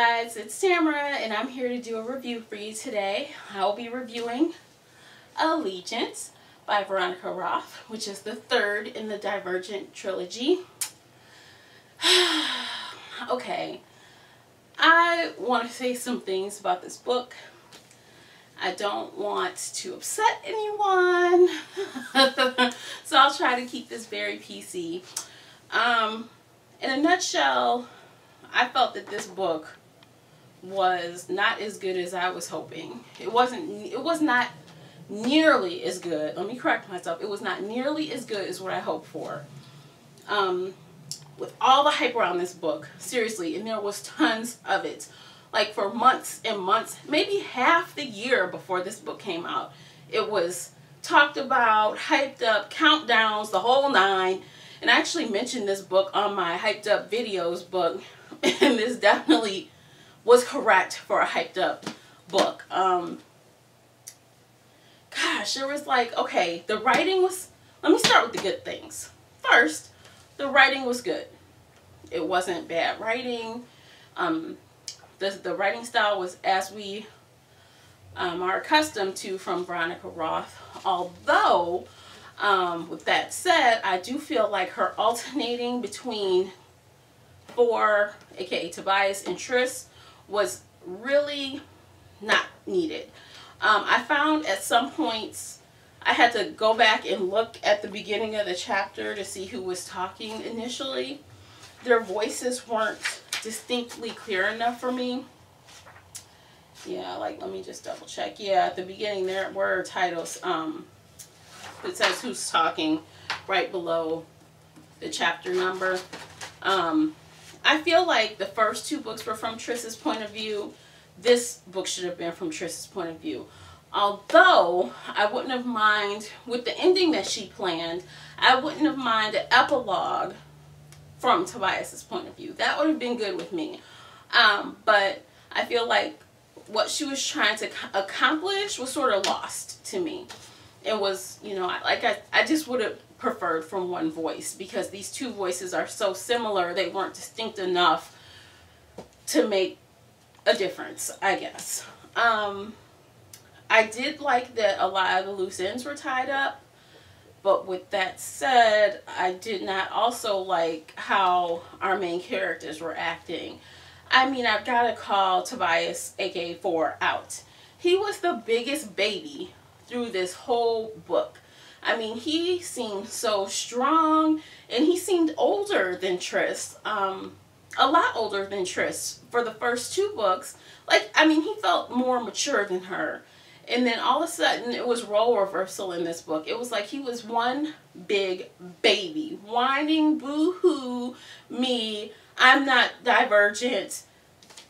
guys, it's Tamara and I'm here to do a review for you today. I'll be reviewing Allegiant by Veronica Roth, which is the third in the Divergent trilogy. Okay, I want to say some things about this book. I don't want to upset anyone, so I'll try to keep this very PC. In a nutshell, I felt that this book was not as good as I was hoping. It was not nearly as good. Let me correct myself. It was not nearly as good as what I hoped for. With all the hype around this book, seriously, and there was tons of it. Like for months and months, maybe half the year before this book came out, it was talked about, hyped up, countdowns, the whole nine. And I actually mentioned this book on my hyped up videos book, and this definitely was correct for a hyped up book. Gosh, there was like, okay, the writing was, let me start with the good things. First, the writing was good. It wasn't bad writing. The writing style was as we are accustomed to from Veronica Roth. Although, with that said, I do feel like her alternating between Four, aka Tobias, and Tris was really not needed. I found at some points I had to go back and look at the beginning of the chapter to see who was talking initially. Their voices weren't distinctly clear enough for me. Yeah, like, let me just double check. Yeah, at the beginning there were titles. It says who's talking right below the chapter number. I feel like the first two books were from Tris's point of view. This book should have been from Tris's point of view. Although I wouldn't have minded, with the ending that she planned, I wouldn't have minded an epilogue from Tobias's point of view. That would have been good with me. But I feel like what she was trying to accomplish was sort of lost to me. It was, you know, I just would have preferred from one voice, because these two voices are so similar. They weren't distinct enough to make a difference, I guess. I did like that a lot of the loose ends were tied up, but with that said, I did not also like how our main characters were acting. I mean, I've got to call Tobias, aka Four, out. He was the biggest baby through this whole book. I mean, he seemed so strong, and he seemed older than Tris, a lot older than Tris for the first two books. Like, I mean, he felt more mature than her. And then all of a sudden, it was role reversal in this book. It was like he was one big baby, whining, boo-hoo, me, I'm not Divergent.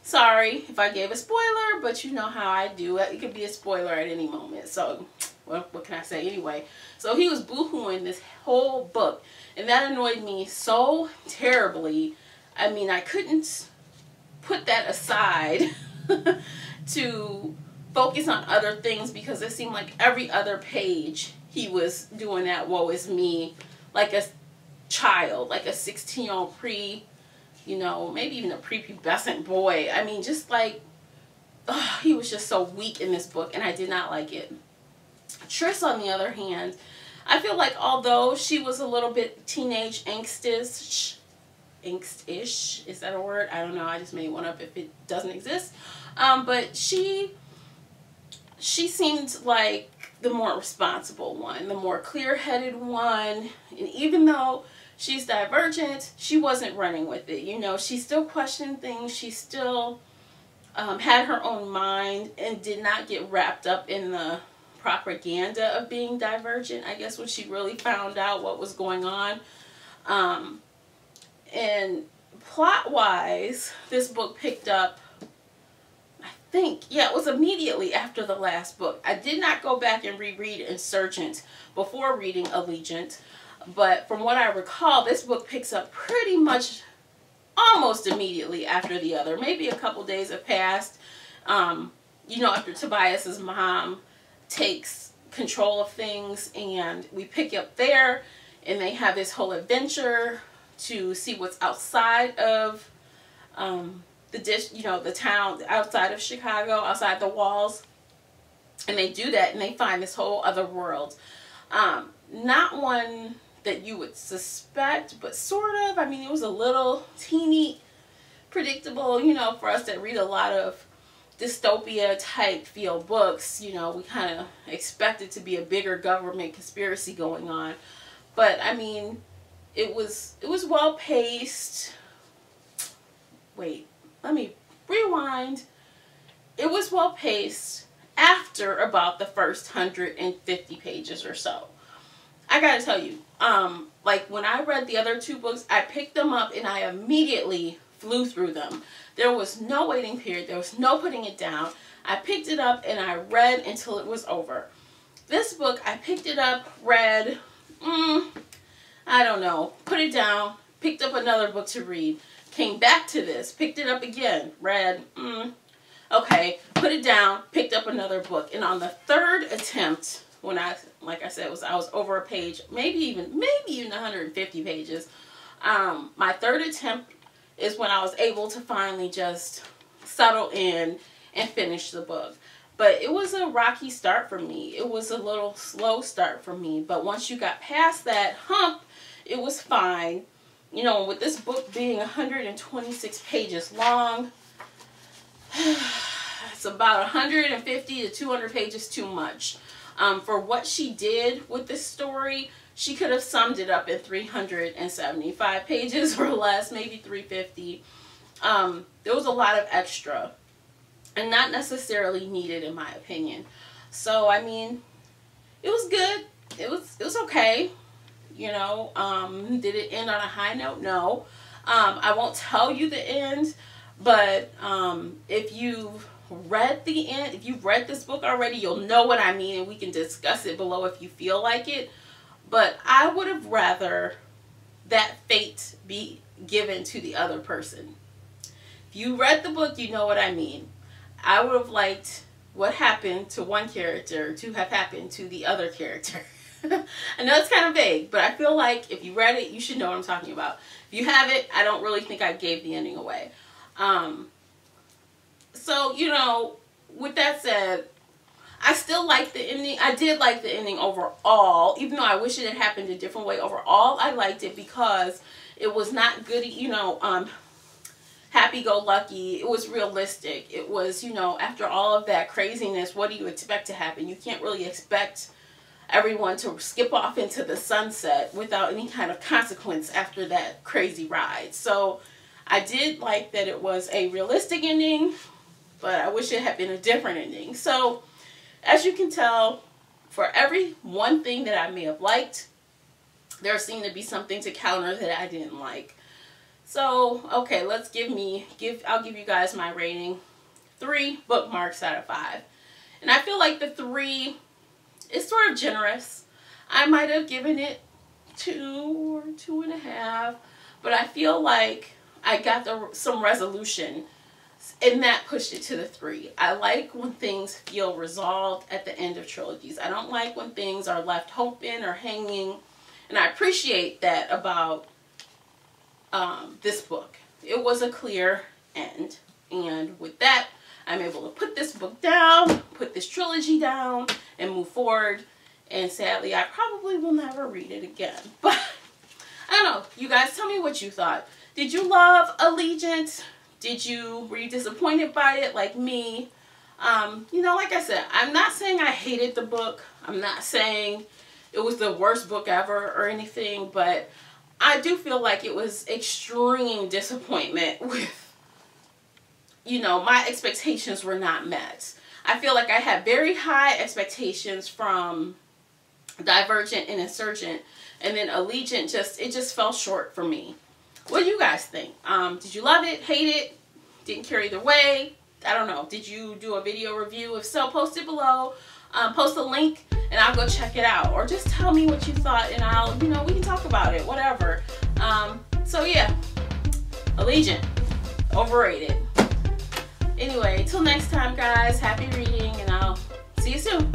Sorry if I gave a spoiler, but you know how I do. It could be a spoiler at any moment. So, well, what can I say anyway? So he was boo-hooing this whole book, and that annoyed me so terribly. I mean, I couldn't put that aside to focus on other things, because it seemed like every other page he was doing that woe is me, like a child, like a 16-year-old you know, maybe even a prepubescent boy. I mean, just like, he was just so weak in this book, and I did not like it. Tris, on the other hand, I feel like although she was a little bit teenage angstish, is that a word? I don't know. I just made one up if it doesn't exist. But she seemed like the more responsible one, the more clear-headed one. And even though she's Divergent, she wasn't running with it. You know, she still questioned things. She still had her own mind and did not get wrapped up in the propaganda of being Divergent, I guess, when she really found out what was going on. And plot-wise, this book picked up, I think, yeah, it was immediately after the last book. I did not go back and reread Insurgent before reading Allegiant, but from what I recall, this book picks up pretty much almost immediately after the other. Maybe a couple days have passed, you know, after Tobias's mom takes control of things, and we pick up there, and they have this whole adventure to see what's outside of the town outside of Chicago, outside the walls. And they do that and they find this whole other world. Not one that you would suspect, but sort of. I mean, it was a little teeny predictable, for us that read a lot of dystopia type feel books. We kind of expect it to be a bigger government conspiracy going on. But I mean, it was well paced. Wait, let me rewind. It was well paced after about the first 150 pages or so. I gotta tell you, like when I read the other 2 books, I picked them up and I immediately flew through them. There was no waiting period. There was no putting it down. I picked it up and I read until it was over. This book, I picked it up, read, I don't know, put it down, picked up another book to read, came back to this, picked it up again, read, okay, put it down, picked up another book. And on the 3rd attempt, when like I said, I was over a page, maybe even 150 pages. My 3rd attempt is when I was able to finally just settle in and finish the book. But it was a rocky start for me. It was a little slow start for me. But once you got past that hump, it was fine. With this book being 126 pages long, it's about 150 to 200 pages too much. For what she did with this story, she could have summed it up in 375 pages or less, maybe 350. There was a lot of extra and not necessarily needed in my opinion. So, I mean, it was good. It was okay. Did it end on a high note? No. I won't tell you the end, but if you've read the end, if you've read this book already, you'll know what I mean, and we can discuss it below if you feel like it. But I would have rather that fate be given to the other person. If you read the book, you know what I mean. I would have liked what happened to one character to have happened to the other character. I know it's kind of vague, but I feel like if you read it, you should know what I'm talking about. If you haven't, I don't really think I gave the ending away. So, with that said, I still like the ending. I did like the ending overall, even though I wish it had happened a different way. Overall, I liked it because it was not goody, happy-go-lucky. It was realistic. It was, after all of that craziness, what do you expect to happen? You can't really expect everyone to skip off into the sunset without any kind of consequence after that crazy ride. So I did like that it was a realistic ending, but I wish it had been a different ending. So as you can tell, for every one thing that I may have liked, there seemed to be something to counter that I didn't like. So, okay, I'll give you guys my rating. 3 bookmarks out of 5. And I feel like the 3 is sort of generous. I might have given it 2 or 2.5, but I feel like I got some resolution, and that pushed it to the 3. I like when things feel resolved at the end of trilogies. I don't like when things are left open or hanging, and I appreciate that about this book. It was a clear end, and with that, I'm able to put this book down, put this trilogy down, and move forward. And sadly, I probably will never read it again. But I don't know. You guys, tell me what you thought. Did you love Allegiant? Were you disappointed by it like me? Like I said, I'm not saying I hated the book. I'm not saying it was the worst book ever or anything, but I do feel like it was extreme disappointment with, my expectations were not met. I feel like I had very high expectations from Divergent and Insurgent, and then Allegiant it just fell short for me. What do you guys think? Did you love it, hate it, didn't care either way? I don't know. Did you do a video review? If so, post it below. Post a link and I'll go check it out. Or just tell me what you thought and I'll, we can talk about it, whatever. So yeah, Allegiant, overrated. Anyway, till next time guys, happy reading and I'll see you soon.